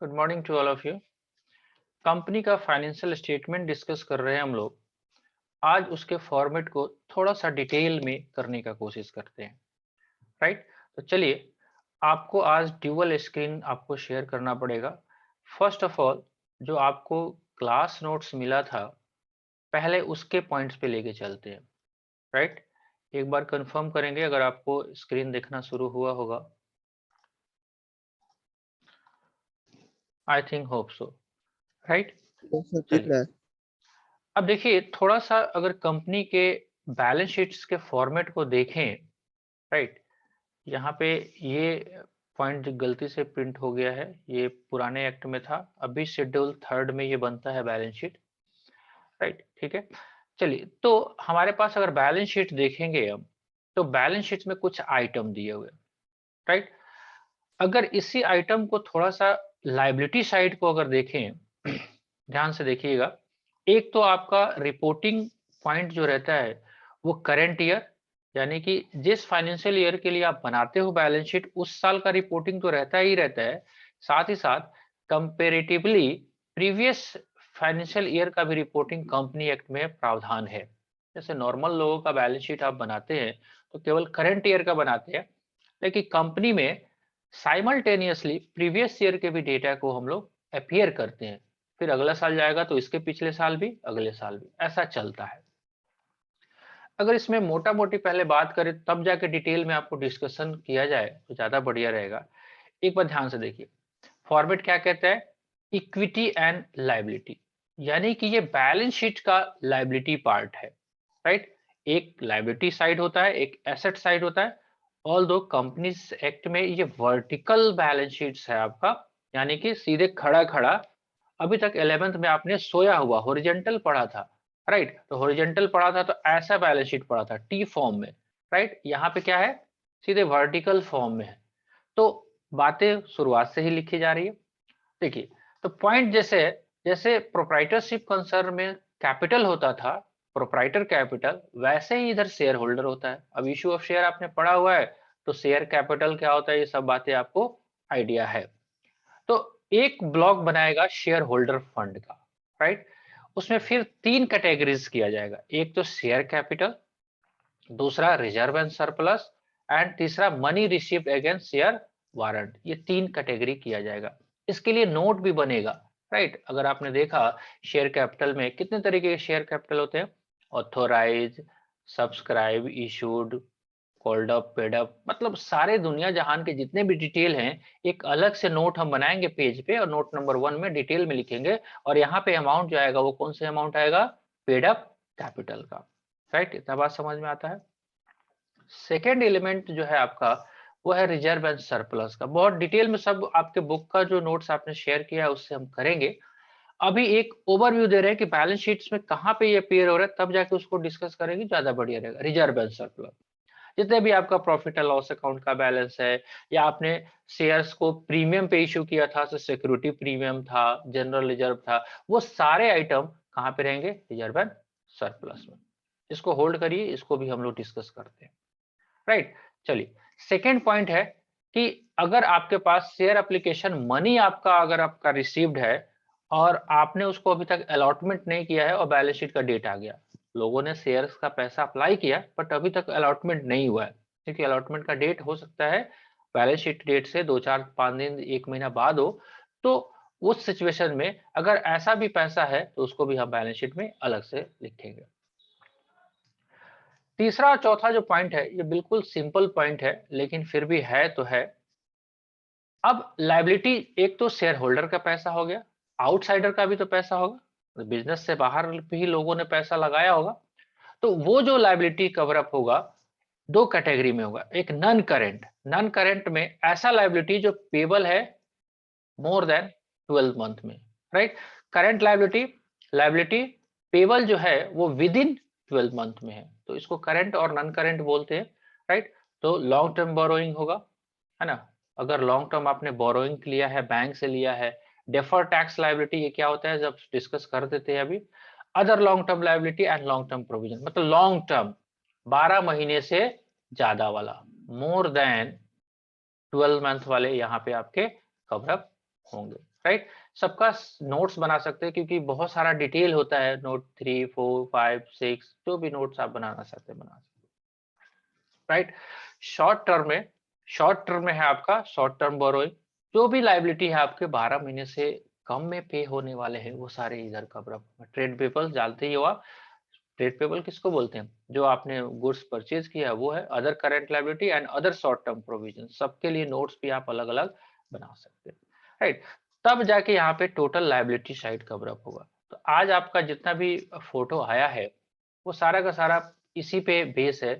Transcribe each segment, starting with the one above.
Good morning to all of you. Company का financial statement discuss कर रहे हैं हम लोग। आज उसके फॉर्मेट को थोड़ा सा डिटेल में करने का कोशिश करते हैं। राइट, तो चलिए, आपको आज ड्यूअल स्क्रीन आपको शेयर करना पड़ेगा। फर्स्ट ऑफ ऑल, जो आपको क्लास नोट्स मिला था, पहले उसके पॉइंट्स पे लेके चलते हैं। राइट, एक बार कंफर्म करेंगे अगर आपको स्क्रीन देखना शुरू हुआ होगा। I think hope so. Right, yes sir, दिख चलिए, रहा है। अब देखिए थोड़ा सा अगर कंपनी के बैलेंस शीट्स के फॉर्मेट को देखें। राइट, यहाँ पे ये पॉइंट गलती से प्रिंट हो गया है, ये पुराने एक्ट में था, अभी शेड्यूल 3 में ये बनता है बैलेंस शीट। राइट, ठीक है। चलिए, तो हमारे पास अगर बैलेंस शीट देखेंगे हम, तो बैलेंस शीट में कुछ आइटम दिए हुए। राइट, अगर इसी आइटम को थोड़ा सा लाइबिलिटी साइड को अगर देखें, ध्यान से देखिएगा। एक तो आपका रिपोर्टिंग पॉइंट जो रहता है वो करंट ईयर, यानी कि जिस फाइनेंशियल ईयर के लिए आप बनाते हो बैलेंस शीट, उस साल का रिपोर्टिंग तो रहता ही रहता है। साथ ही साथ कंपेरेटिवली प्रीवियस फाइनेंशियल ईयर का भी रिपोर्टिंग कंपनी एक्ट में प्रावधान है। जैसे नॉर्मल लोगों का बैलेंस शीट आप बनाते हैं तो केवल करंट ईयर का बनाते हैं, लेकिन कंपनी में साइमल्टेनियसली प्रीवियस ईयर के भी डेटा को हम लोग अपीयर करते हैं। फिर अगला साल जाएगा तो इसके पिछले साल भी, अगले साल भी, ऐसा चलता है। अगर इसमें मोटा मोटी पहले बात करें तब जाके डिटेल में आपको डिस्कशन किया जाए तो ज्यादा बढ़िया रहेगा। एक बार ध्यान से देखिए, फॉर्मेट क्या कहता है, इक्विटी एंड लाइबिलिटी, यानी कि ये बैलेंस शीट का लाइबिलिटी पार्ट है। राइट, एक लाइबिलिटी साइड होता है, एक एसेट साइड होता है। ऑल दो कंपनीज एक्ट में ये वर्टिकल बैलेंस शीट्स है आपका, यानी कि सीधे खड़ा खड़ा। अभी तक 11th में आपने सोया हुआ हॉरिजॉन्टल पढ़ा था। राइट, तो हॉरिजॉन्टल पढ़ा था तो ऐसा बैलेंस शीट पढ़ा था टी फॉर्म में। राइट, यहाँ पे क्या है, सीधे वर्टिकल फॉर्म में है। तो बातें शुरुआत से ही लिखी जा रही है। देखिए, तो पॉइंट जैसे जैसे प्रोप्राइटरशिप कंसर्न में कैपिटल होता था, प्रोप्राइटर कैपिटल, वैसे ही इधर शेयर होल्डर होता है। अब इशू ऑफ शेयर आपने पढ़ा हुआ है, तो शेयर कैपिटल क्या होता है ये सब बातें आपको आइडिया है। तो एक ब्लॉक बनाएगा शेयर होल्डर फंड का। राइट, उसमें फिर 3 कैटेगरीज किया जाएगा, एक तो शेयर कैपिटल, दूसरा रिजर्व एंड सरप्लस, एंड तीसरा money received against share warrant. ये 3 कैटेगरी किया जाएगा। इसके लिए नोट भी बनेगा। राइट, अगर आपने देखा शेयर कैपिटल में कितने तरीके के शेयर कैपिटल होते हैं, authorise, subscribe, issued, called up, paid up, मतलब सारे दुनिया जहान के जितने भी डिटेल हैं, एक अलग से नोट हम बनाएंगे पेज पे, और नोट नंबर 1 में डिटेल में लिखेंगे। और यहाँ पे अमाउंट जो आएगा वो कौन सा अमाउंट आएगा, पेड अप कैपिटल का। राइट, इतना बात समझ में आता है। सेकेंड एलिमेंट जो है आपका, वो है रिजर्व एंड सरप्लस का। बहुत डिटेल में सब आपके बुक का जो नोट्स आपने शेयर किया है उससे हम करेंगे। अभी एक ओवरव्यू दे रहे हैं कि बैलेंस शीट्स में कहाँ पे ये अपीयर हो रहा है, तब जाके उसको डिस्कस करेंगे, ज्यादा बढ़िया रहेगा। रिजर्व एंड सरप्लस, जितने भी आपका प्रॉफिट एंड लॉस अकाउंट का बैलेंस है, या आपने शेयर्स को प्रीमियम पे इश्यू किया था, सिक्योरिटी प्रीमियम था, जनरल रिजर्व था, वो सारे आइटम कहाँ पे रहेंगे, रिजर्व एंड सरप्लस में। इसको होल्ड करिए, इसको भी हम लोग डिस्कस करते हैं। राइट, चलिए, सेकेंड पॉइंट है कि अगर आपके पास शेयर एप्लीकेशन मनी आपका अगर आपका रिसीव्ड है और आपने उसको अभी तक अलॉटमेंट नहीं किया है और बैलेंस शीट का डेट आ गया, लोगों ने शेयर्स का पैसा अप्लाई किया बट अभी तक अलॉटमेंट नहीं हुआ है, क्योंकि अलॉटमेंट का डेट हो सकता है बैलेंस शीट डेट से 2 4 5 दिन 1 महीना बाद हो। तो उस सिचुएशन में अगर ऐसा भी पैसा है तो उसको भी हम बैलेंस शीट में अलग से लिखेंगे। तीसरा और चौथा जो पॉइंट है ये बिल्कुल सिंपल पॉइंट है, लेकिन फिर भी है तो है। अब लायबिलिटी, एक तो शेयर होल्डर का पैसा हो गया, आउटसाइडर का भी तो पैसा होगा, बिजनेस से बाहर भी लोगों ने पैसा लगाया होगा। तो वो जो लायबिलिटी कवर अप होगा, 2 कैटेगरी में होगा। एक नॉन करेंट, नॉन करेंट में ऐसा लायबिलिटी जो पेबल है मोर देन 12 मंथ में। Right, current liability, liability payable जो है वो विद इन 12 मंथ में है, तो इसको करेंट और नॉन करेंट बोलते हैं। राइट, तो लॉन्ग टर्म बोरोइंग होगा, है ना। अगर लॉन्ग टर्म आपने बोरोइंग लिया है, बैंक से लिया है। डेफर टैक्स लायबिलिटी, ये क्या होता है जब डिस्कस कर देते हैं अभी। Other long term liability and long term provision, मतलब लॉन्ग टर्म 12 महीने से ज्यादा वाला, मोर देन 12 मंथ वाले यहाँ पे आपके कवर अप होंगे। राइट। सबका नोट्स बना सकते हैं क्योंकि बहुत सारा डिटेल होता है, नोट 3, 4, 5, 6 जो भी नोट्स आप बनाना चाहते हैं बना सकते हैं, राइट। शॉर्ट टर्म में है आपका शॉर्ट टर्म बोरोइंग, जो भी लाइबिलिटी है आपके 12 महीने से कम में पे होने वाले हैं वो सारे इधर कवर अप। ट्रेड पेबल जानते ही हो आप, ट्रेड पेबल किसको बोलते हैं, जो आपने गुड्स परचेज किया है वो है। Other current liability and other short term provision, सबके लिए नोट्स भी आप अलग अलग बना सकते हैं, राइट। तब जाके यहाँ पे total liability side cover up होगा। तो आज आपका जितना भी फोटो आया है वो सारा का सारा इसी पे बेस है।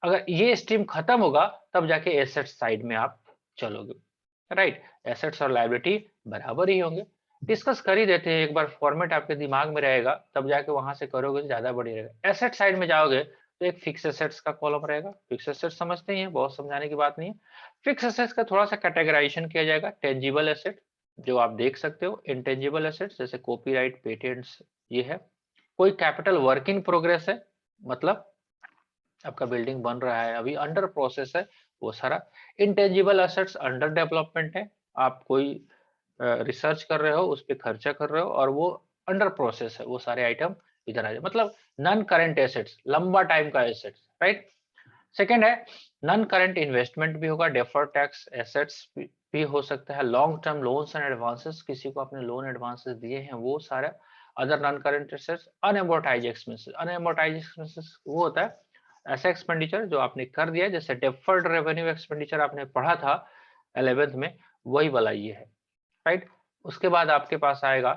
अगर ये स्ट्रीम खत्म होगा तब जाके एसेट साइड में आप चलोगे, राइट। एसेट्स और लाइबिलिटी बराबर ही होंगे। डिस्कस कर ही देते हैं एक बार, फॉर्मेट आपके दिमाग में रहेगा तब जाके वहां से करोगे तो ज्यादा बढ़िया रहेगा। एसेट साइड में जाओगे तो एक फिक्स एसेट्स का कॉलम रहेगा। फिक्स एसेट्स समझते ही हैं, बहुत समझाने की बात नहीं है। फिक्स एसेट्स का थोड़ा सा कैटेगराइजेशन किया जाएगा। टेंजिबल एसेट जो आप देख सकते हो, इंटेंजिबल एसेट्स जैसे कॉपीराइट, पेटेंट्स, ये है। कोई कैपिटल वर्क इन प्रोग्रेस है, मतलब आपका बिल्डिंग बन रहा है अभी अंडर प्रोसेस है वो सारा। इंटेंजिबल एसेट्स अंडर डेवलपमेंट है, आप कोई रिसर्च कर रहे हो, उस पर खर्चा कर रहे हो और वो अंडर प्रोसेस है, वो सारे आइटम इधर आ जाए। मतलब नॉन करंट एसेट्स, लंबा टाइम का एसेट्स, राइट। सेकंड है नॉन करंट इन्वेस्टमेंट भी होगा, डेफर्ड टैक्स एसेट्स भी हो सकता है। Long term loans and advances, किसी को आपने लोन एडवांसेस दिए हैं वो सारा। Other non current assets, unamortise expenses. Unamortise expenses वो होता है ऐसा एक्सपेंडिचर जो आपने कर दिया, जैसे डेफर्ड रेवेन्यू एक्सपेंडिचर आपने पढ़ा था 11th में, वही वाला ये है, राइट। उसके बाद आपके पास आएगा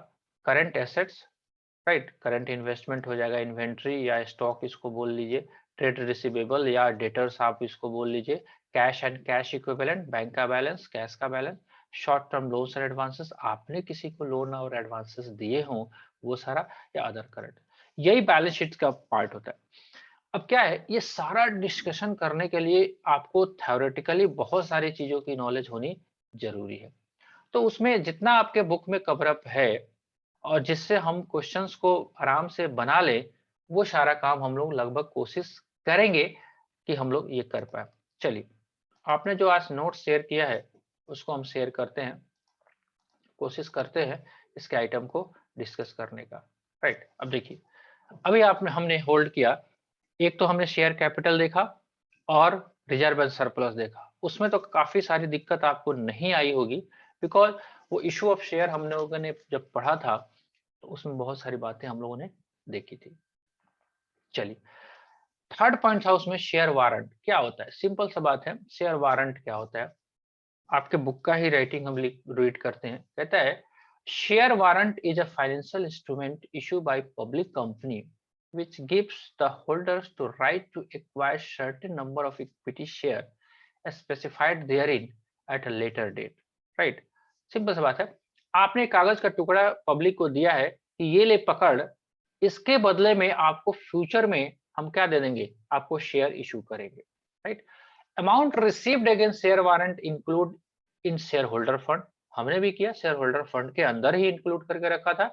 current assets, right. Current investment हो जाएगा, इन्वेंट्री या स्टॉक इसको बोल लीजिए, ट्रेड रिसीवेबल या डेटर्स आप इसको बोल लीजिए, cash and cash equivalent, bank का बैलेंस, कैश का balance, short term loans and advances, आपने किसी को लोन और एडवांसेस दिए हों वो सारा, या अदर करंट, यही बैलेंस शीट का पार्ट होता है। अब क्या है, ये सारा डिस्कशन करने के लिए आपको थ्योरेटिकली बहुत सारी चीजों की नॉलेज होनी जरूरी है। तो उसमें जितना आपके बुक में कवर अप है और जिससे हम क्वेश्चंस को आराम से बना ले, वो सारा काम हम लोग लगभग कोशिश करेंगे कि हम लोग ये कर पाए। चलिए, आपने जो आज नोट शेयर किया है उसको हम शेयर करते हैं, कोशिश करते हैं इसके आइटम को डिस्कस करने का, राइट। अब देखिए, अभी आपने हमने होल्ड किया, एक तो हमने शेयर कैपिटल देखा और रिजर्व एंड सरप्लस देखा। उसमें तो काफी सारी दिक्कत आपको नहीं आई होगी, बिकॉज वो इशू ऑफ शेयर हम लोगों ने जब पढ़ा था तो उसमें बहुत सारी बातें हम लोगों ने देखी थी। चलिए, थर्ड पॉइंट था उसमें शेयर वारंट क्या होता है। सिंपल सा बात है, शेयर वारंट क्या होता है, आपके बुक का ही राइटिंग हम रीड करते हैं। कहता है share warrant is a financial instrument issue by public company which gives the holders to right to acquire certain number of equity share as specified therein at a later date, right। Simple सी बात है, आपने कागज का टुकड़ा public को दिया है कि ये ले पकड़, इसके बदले में आपको फ्यूचर में हम क्या दे देंगे, आपको शेयर इशू करेंगे, right. Amount received against share warrant include in share holder fund, हमने भी किया, शेयर होल्डर फंड के अंदर ही इंक्लूड करके रखा था।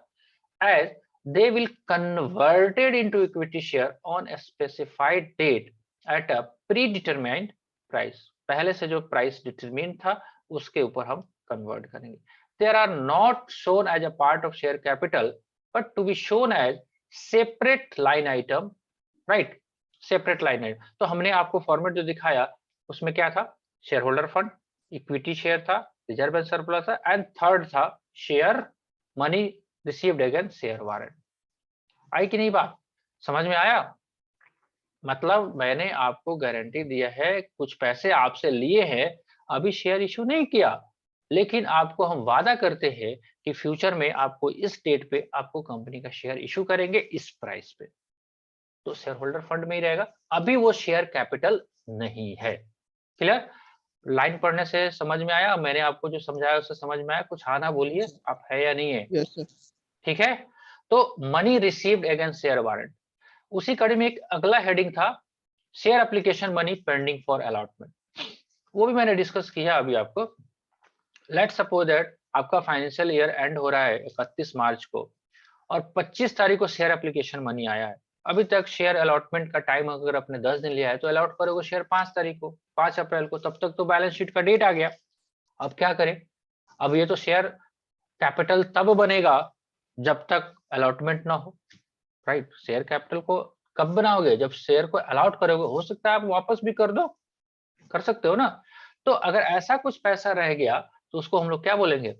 as they will converted into equity share on a specified date at a predetermined price, पहले से जो प्राइस डिटरमिन था उसके ऊपर हम कन्वर्ट करेंगे। There are not shown as a part of share capital but to be shown as separate line item, right, separate line item. तो हमने आपको फॉर्मेट जो दिखाया उसमें क्या था, share holder fund, equity share था, रिजर्व एंड सरप्लस था, एंड थर्ड था share money received against share warrant. आई कि नहीं बात, समझ में आया। मतलब मैंने आपको गारंटी दिया है, कुछ पैसे आपसे लिए हैं, अभी शेयर इशू नहीं किया, लेकिन आपको हम वादा करते हैं कि फ्यूचर में आपको इस डेट पे आपको कंपनी का शेयर इशू करेंगे इस प्राइस पे, तो शेयर होल्डर फंड में ही रहेगा, अभी वो शेयर कैपिटल नहीं है। क्लियर, लाइन पढ़ने से समझ में आया, मैंने आपको जो समझाया उससे समझ में आया कुछ, आना बोलिए आप, है या नहीं है। Yes sir. ठीक है, तो money received against share warrant, उसी कड़ी में एक अगला हेडिंग था share application money pending for allotment, वो भी मैंने डिस्कस किया अभी आपको। लेट्स सपोज दैट आपका फाइनेंशियल ईयर एंड हो रहा है 31 मार्च को और 25 तारीख को शेयर एप्लीकेशन मनी आया है। अभी तक शेयर अलॉटमेंट का टाइम अगर आपने 10 दिन लिया है तो अलॉट करोगे शेयर 5 तारीख को, 5 अप्रैल को, तब तक तो बैलेंस शीट का डेट आ गया। अब क्या करें, अब ये तो शेयर कैपिटल तब बनेगा जब तक अलॉटमेंट ना हो, राइट। शेयर कैपिटल को कब बनाओगे, जब शेयर को अलॉट करोगे, हो सकता है आप वापस भी कर दो, कर सकते हो ना। तो अगर ऐसा कुछ पैसा रह गया तो उसको हम लोग क्या बोलेंगे,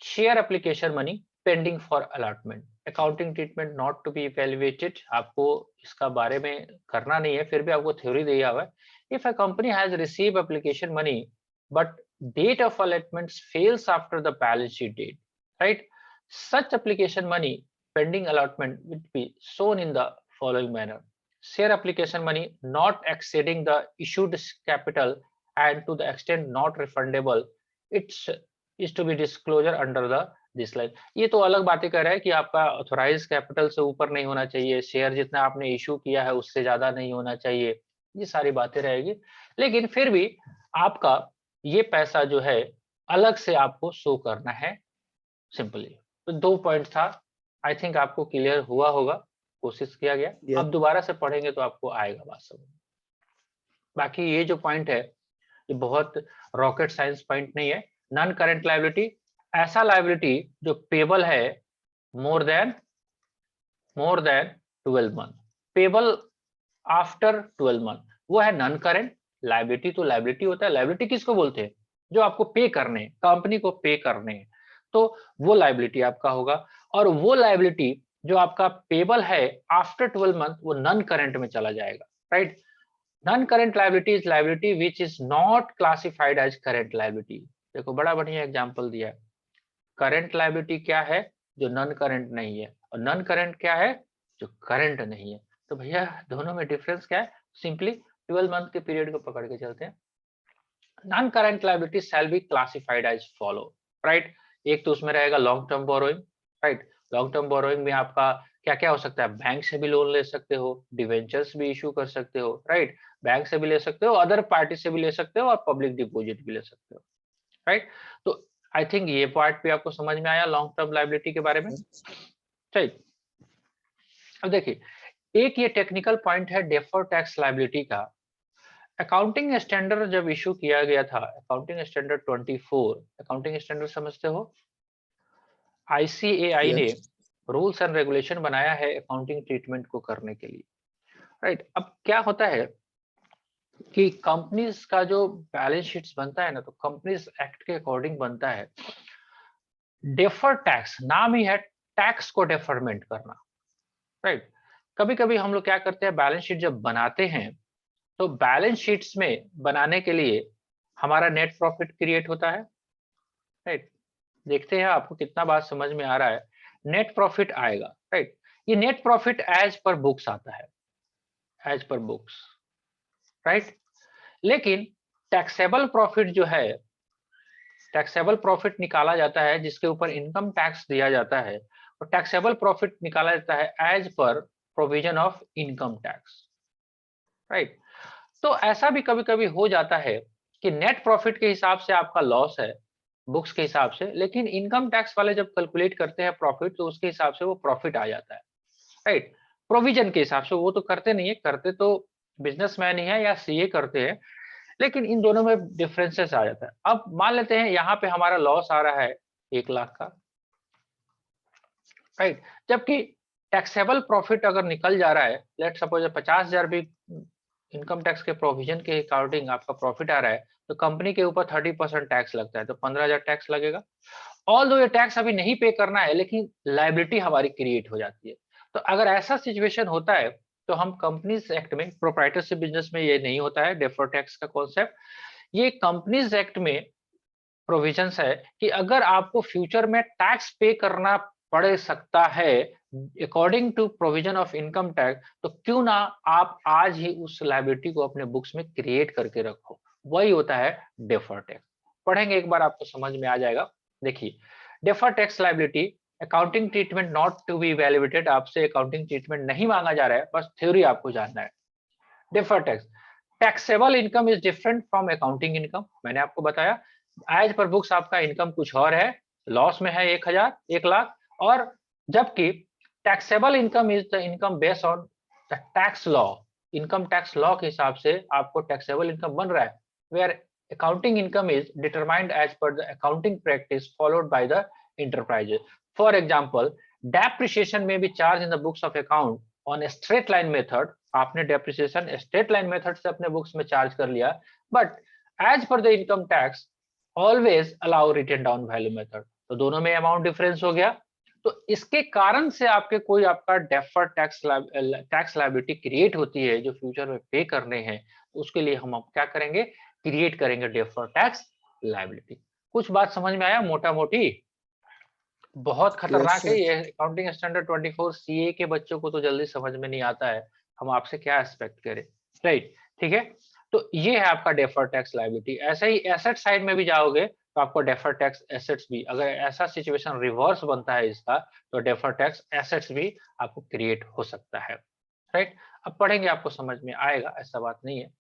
share application money pending for allotment, accounting treatment not to be evaluated. आपको इसका बारे में करना नहीं है, फिर भी आपको थ्योरी दिया हुआ है। If a company has receive application money but date of allotment fails after the balance sheet date, right, such application money pending allotment would be shown in the following manner: share application money not exceeding the issued capital and to the extent not refundable, it's is to be disclosure under the this line। ये तो अलग बातें कर रहा है कि आपका authorise capital से ऊपर नहीं होना चाहिए, शेयर जितना आपने इशू किया है उससे ज्यादा नहीं होना चाहिए, ये सारी बातें रहेगी। लेकिन फिर भी आपका ये पैसा जो है अलग से आपको शो करना है सिंपली। तो 2 पॉइंट था, आई थिंक आपको क्लियर हुआ होगा, कोशिश किया गया। Yes. अब दोबारा से पढ़ेंगे तो आपको आएगा बात समझ में। बाकी ये जो पॉइंट है ये बहुत रॉकेट साइंस पॉइंट नहीं है। नॉन करंट लायबिलिटी, ऐसा लायबिलिटी जो पेबल है more than 12 month, payable after 12 month, वो है नॉन करंट लायबिलिटी। तो लायबिलिटी होता है, लायबिलिटी किसको बोलते हैं, जो आपको पे करने हैं, कंपनी को पे करने हैं, तो वो लायबिलिटी आपका होगा। और वो लायबिलिटी जो आपका पेबल है आफ्टर 12 मंथ वो नॉन करंट में चला जाएगा, right. Non current liability is liability which is not classified as current liability. देखो बड़ा बढ़िया एग्जांपल दिया है। करंट लायबिलिटी क्या है, जो नॉन करंट नहीं है, और नॉन करंट क्या है, जो करंट नहीं है। तो भैया दोनों में डिफरेंस क्या है, सिंपली 12 मंथ के पीरियड को पकड़ के चलते हैं। Non current liability shall be classified as follow, right. एक तो उसमें रहेगा long term borrowing, right. Long term borrowing में आपका क्या क्या हो सकता है, बैंक से भी लोन ले सकते हो, डिवेंचर्स भी इशू कर सकते हो, राइट। बैंक से भी ले सकते हो, अदर पार्टी से भी ले सकते हो, और पब्लिक डिपॉजिट भी ले सकते हो, राइट। तो आई थिंक ये पार्ट भी आपको समझ में आया लॉन्ग टर्म लायबिलिटी के बारे में, ठीक। अब देखिए एक ये टेक्निकल पॉइंट है डेफर्ड टैक्स लायबिलिटी का। अकाउंटिंग स्टैंडर्ड जब इशू किया गया था, अकाउंटिंग स्टैंडर्ड 24, अकाउंटिंग स्टैंडर्ड समझते हो, आईसीएआई ने Yes. रूल्स एंड रेगुलेशन बनाया है अकाउंटिंग ट्रीटमेंट को करने के लिए, राइट। अब क्या होता है कि कंपनीज का जो बैलेंस शीट्स बनता है ना, तो कंपनीज एक्ट के अकॉर्डिंग बनता है। डेफर टैक्स नाम ही है, टैक्स को डेफरमेंट करना, राइट। कभी कभी हम लोग क्या करते हैं, बैलेंस शीट जब बनाते हैं तो बैलेंस शीट्स में बनाने के लिए हमारा नेट प्रॉफिट क्रिएट होता है, राइट। देखते हैं आपको कितना बात समझ में आ रहा है। नेट प्रॉफिट आएगा, राइट। ये net profit as per books आता है, एज पर बुक्स, राइट। लेकिन टैक्सेबल प्रॉफिट जो है, टैक्सेबल प्रॉफिट निकाला जाता है जिसके ऊपर इनकम टैक्स दिया जाता है, और टैक्सेबल प्रॉफिट निकाला जाता है as per provision of income tax, right. तो ऐसा भी कभी कभी हो जाता है कि नेट प्रॉफिट के हिसाब से आपका लॉस है बुक्स के हिसाब से, लेकिन इनकम टैक्स वाले जब कैलकुलेट करते हैं प्रॉफिट तो उसके हिसाब से वो प्रॉफिट आ जाता है, राइट। प्रोविजन के हिसाब से वो तो करते नहीं है, करते तो बिजनेसमैन ही है या सीए करते हैं, लेकिन इन दोनों में डिफरेंसेस आ जाता है। अब मान लेते हैं यहाँ पे हमारा लॉस आ रहा है 1 लाख का, राइट। जबकि टैक्सेबल प्रॉफिट अगर निकल जा रहा है, लेट सपोज 50,000 भी इनकम टैक्स के प्रोविजन के अकॉर्डिंग आपका प्रॉफिट आ रहा है, तो कंपनी के ऊपर 30% टैक्स लगता है, तो 15,000 टैक्स लगेगा। ऑल दो ये टैक्स अभी नहीं पे करना है, लेकिन लायबिलिटी हमारी क्रिएट हो जाती है। तो अगर ऐसा सिचुएशन होता है तो हम कंपनीज एक्ट में, प्रोप्राइटरशिप बिजनेस में ये नहीं होता है डेफर्ड टैक्स का कॉन्सेप्ट। ये कंपनीज एक्ट में प्रोविजंस है कि अगर आपको फ्यूचर में टैक्स पे करना पड़ सकता है according to provision of income tax, तो क्यों ना आप आज ही उस लायबिलिटी को अपने बुक्स में क्रिएट करके रखो, वही होता है डेफर्ड टैक्स। पढ़ेंगे एक बार आपको समझ में आ जाएगा। देखिए deferred tax liability, accounting treatment not to be evaluated, आपसे अकाउंटिंग ट्रीटमेंट नहीं मांगा जा रहा है, बस थ्योरी आपको जानना है। Deferred tax, taxable income is different from accounting income, मैंने आपको बताया एज पर बुक्स आपका इनकम कुछ और है, लॉस में है 1,000 1 लाख, और जबकि taxable income is the income based on the tax law, income tax law के हिसाब से आपको टैक्सेबल इनकम बन रहा है, where accounting income is determined as per the accounting practice followed by the enterprises. For example, depreciation may be charged in the books of account on a straight line method. आपने depreciation straight line method से अपने books में charge कर लिया, but as per the income tax always allow written down value method. तो दोनों में amount difference हो गया, तो इसके कारण से आपके कोई आपका डेफर्ड टैक्स लायबिलिटी क्रिएट होती है जो फ्यूचर में पे करने हैं, तो उसके लिए हम अब क्या करेंगे, क्रिएट करेंगे डेफर्ड टैक्स लायबिलिटी। कुछ बात समझ में आया मोटा मोटी? बहुत खतरनाक है ये अकाउंटिंग स्टैंडर्ड 24 सीए के बच्चों को तो जल्दी समझ में नहीं आता है, हम आपसे क्या एक्सपेक्ट करें, राइट? ठीक है, तो ये है आपका डेफर्ड टैक्स लायबिलिटी। ऐसे ही एसेट साइड में भी जाओगे तो आपको डेफर्ड टैक्स एसेट्स भी, अगर ऐसा सिचुएशन रिवर्स बनता है इसका, तो डेफर्ड टैक्स एसेट्स भी आपको क्रिएट हो सकता है, राइट? अब पढ़ेंगे आपको समझ में आएगा, ऐसा बात नहीं है।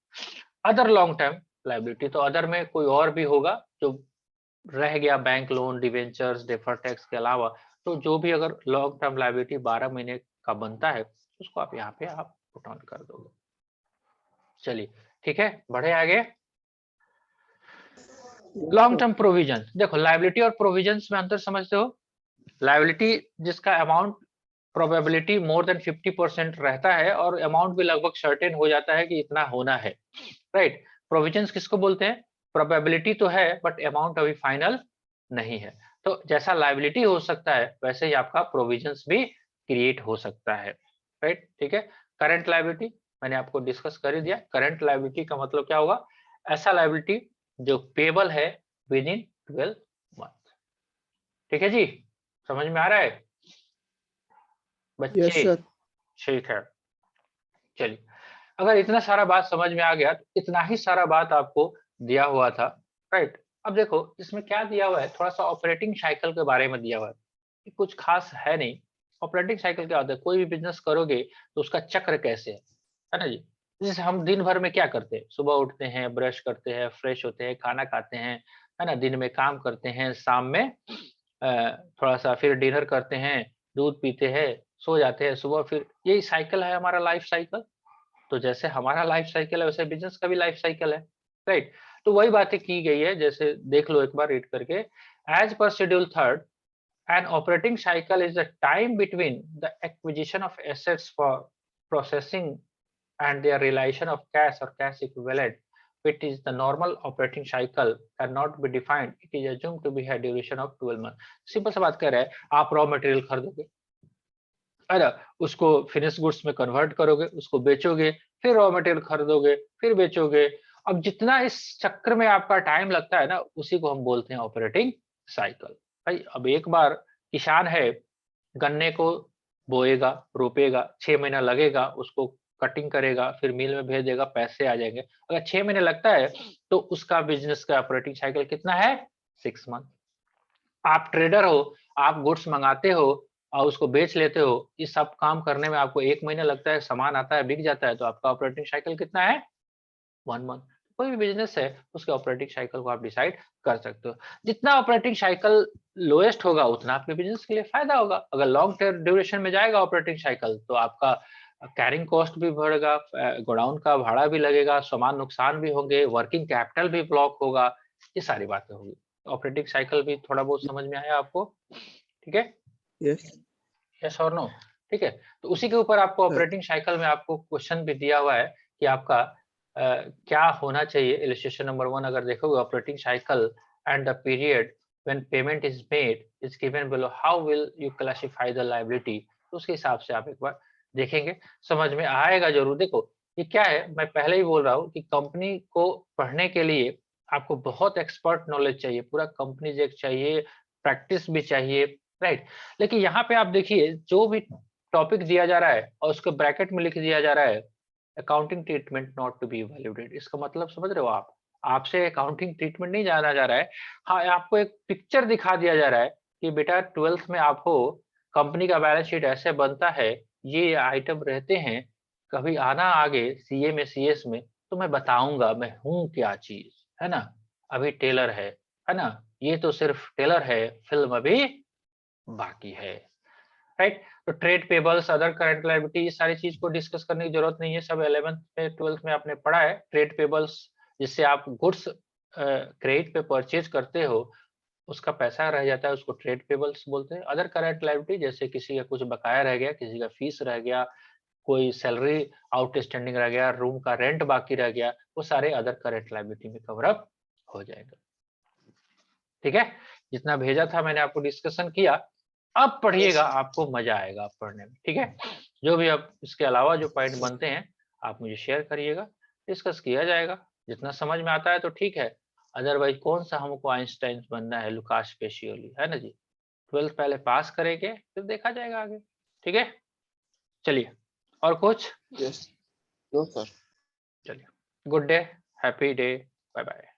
अदर लॉन्ग टर्म लायबिलिटी, तो अदर में कोई और भी होगा जो रह गया, bank loan, debentures, deferred tax के अलावा, तो जो भी अगर लॉन्ग टर्म लायबिलिटी 12 महीने का बनता है उसको आप यहाँ पे आप पुट ऑन कर दोगे। चलिए ठीक है, बढ़े आगे। लॉन्ग टर्म प्रोविजन, देखो लायबिलिटी और प्रोविजंस में अंतर समझते हो? लायबिलिटी जिसका अमाउंट प्रोबेबिलिटी मोर देन 50% रहता है और अमाउंट भी लगभग सर्टेन हो जाता है कि इतना होना है, राइट? प्रोविजंस किसको बोलते हैं? प्रोबेबिलिटी तो है बट अमाउंट अभी फाइनल नहीं है। तो जैसा लायबिलिटी हो सकता है वैसे ही आपका प्रोविजंस भी क्रिएट हो सकता है, राइट? ठीक है, करंट लायबिलिटी मैंने आपको डिस्कस कर ही दिया। करंट लायबिलिटी का मतलब क्या होगा? ऐसा लायबिलिटी जो पेबल है विद इन 12 मंथ। ठीक है जी, समझ में आ रहा है बच्चे? yes, ठीक है, चलिए अगर इतना सारा बात समझ में आ गया तो इतना ही सारा बात आपको दिया हुआ था, राइट? अब देखो इसमें क्या दिया हुआ है, थोड़ा सा ऑपरेटिंग साइकिल के बारे में दिया हुआ है, कुछ खास है नहीं। ऑपरेटिंग साइकिल क्या होता है? कोई भी बिजनेस करोगे तो उसका चक्र कैसे है ना जी? जैसे हम दिन भर में क्या करते हैं, सुबह उठते हैं, ब्रश करते हैं, फ्रेश होते हैं, खाना खाते हैं, है ना, दिन में काम करते हैं, शाम में थोड़ा सा फिर डिनर करते हैं, दूध पीते हैं, सो जाते हैं, सुबह फिर, यही साइकिल है हमारा लाइफ साइकिल। तो जैसे हमारा लाइफ साइकिल है वैसे बिजनेस का भी लाइफ साइकिल है, राइट? तो वही बातें की गई है, जैसे देख लो एक बार रीड करके। As per schedule third, an operating cycle is the time between the acquisition of assets for processing and their realization of cash or cash equivalent. It is the normal operating cycle cannot be defined. It is assumed to be a duration of 12 months. Simple सा बात कर रहा है, आप raw material खरीदोगे, है ना, उसको फिनिश गुड्स में कन्वर्ट करोगे, उसको बेचोगे, फिर रॉ मटेरियल खरीदोगे, फिर बेचोगे। अब जितना इस चक्र में आपका टाइम लगता है ना, उसी को हम बोलते हैं ऑपरेटिंग साइकिल। भाई अब एक बार किसान है, गन्ने को बोएगा, रोपेगा, 6 महीना लगेगा, उसको कटिंग करेगा, फिर मिल में भेज देगा, पैसे आ जाएंगे। अगर 6 महीने लगता है तो उसका बिजनेस का ऑपरेटिंग साइकिल कितना है? 6 मंथ। आप ट्रेडर हो, आप गुड्स मंगाते हो और उसको बेच लेते हो, इस सब काम करने में आपको 1 महीना लगता है, सामान आता है, बिक जाता है, तो आपका ऑपरेटिंग साइकिल कितना है? 1 मंथ। कोई भी बिजनेस है उसके ऑपरेटिंग साइकिल को आप डिसाइड कर सकते हो। जितना ऑपरेटिंग साइकिल लोएस्ट होगा उतना आपके बिजनेस के लिए फायदा होगा। अगर लॉन्ग टर्म ड्यूरेशन में जाएगा ऑपरेटिंग साइकिल तो आपका कैरिंग कॉस्ट भी बढ़ेगा, गोडाउन का भाड़ा भी लगेगा, सामान नुकसान भी होंगे, वर्किंग कैपिटल भी ब्लॉक होगा, ये सारी बातें होगी। ऑपरेटिंग साइकिल भी थोड़ा बहुत समझ में आया आपको? ठीक है, yes, यस और नो? ठीक है, तो उसी के ऊपर आपको ऑपरेटिंग साइकिल में आपको क्वेश्चन भी दिया हुआ है कि आपका क्या होना चाहिए। इलस्ट्रेशन नंबर 1 अगर देखोगे, operating cycle and the period when payment is made is given below, how will you classify the liability? तो उसके हिसाब से आप एक बार देखेंगे, समझ में आएगा जरूर। देखो ये क्या है, मैं पहले ही बोल रहा हूँ कि कंपनी को पढ़ने के लिए आपको बहुत एक्सपर्ट नॉलेज चाहिए, पूरा कंपनी जेक चाहिए, प्रैक्टिस भी चाहिए, राइट? लेकिन यहाँ पे आप देखिए जो भी टॉपिक दिया जा रहा है और उसके ब्रैकेट में लिख दिया जा रहा है, accounting treatment not to be evaluated. इसका मतलब समझ रहे हो आप? आपसे अकाउंटिंग ट्रीटमेंट नहीं जाना जा रहा है। हाँ, आपको एक पिक्चर दिखा दिया जा रहा है कि बेटा 12th में आप हो, कंपनी का बैलेंस शीट ऐसे बनता है, ये आइटम रहते हैं, कभी आना आगे सीए में, सीएस में, तो मैं बताऊंगा मैं हूँ क्या चीज, है ना? अभी टेलर है ना? ये तो सिर्फ टेलर है, फिल्म अभी बाकी है, राइट? तो trade payables, other current liability, ये सारी चीज को डिस्कस करने की जरूरत नहीं है, सब 11th में 12th में आपने पढ़ा है। ट्रेड पेबल्स जिससे आप गुड्स क्रेडिट पे परचेज करते हो, उसका पैसा रह जाता है उसको ट्रेड पेबल्स बोलते हैं। अदर करंट लायबिलिटी जैसे किसी का कुछ बकाया रह गया, किसी का फीस रह गया, कोई सैलरी आउटस्टैंडिंग रह गया, रूम का रेंट बाकी रह गया, वो सारे अदर करंट लायबिलिटी में कवर अप हो जाएगा। ठीक है, जितना भेजा था मैंने आपको डिस्कशन किया, अब पढ़िएगा, आपको मजा आएगा पढ़ने में। ठीक है, जो भी अब इसके अलावा जो पॉइंट बनते हैं आप मुझे शेयर करिएगा, डिस्कस किया जाएगा। जितना समझ में आता है तो ठीक है, अदरवाइज कौन सा हमको आइंस्टाइन बनना है, लुकास पेशियोली, है ना जी। 12th पहले पास करेंगे फिर देखा जाएगा आगे। ठीक है, चलिए और कुछ। Yes, no sir. चलिए, good day, happy day, bye bye.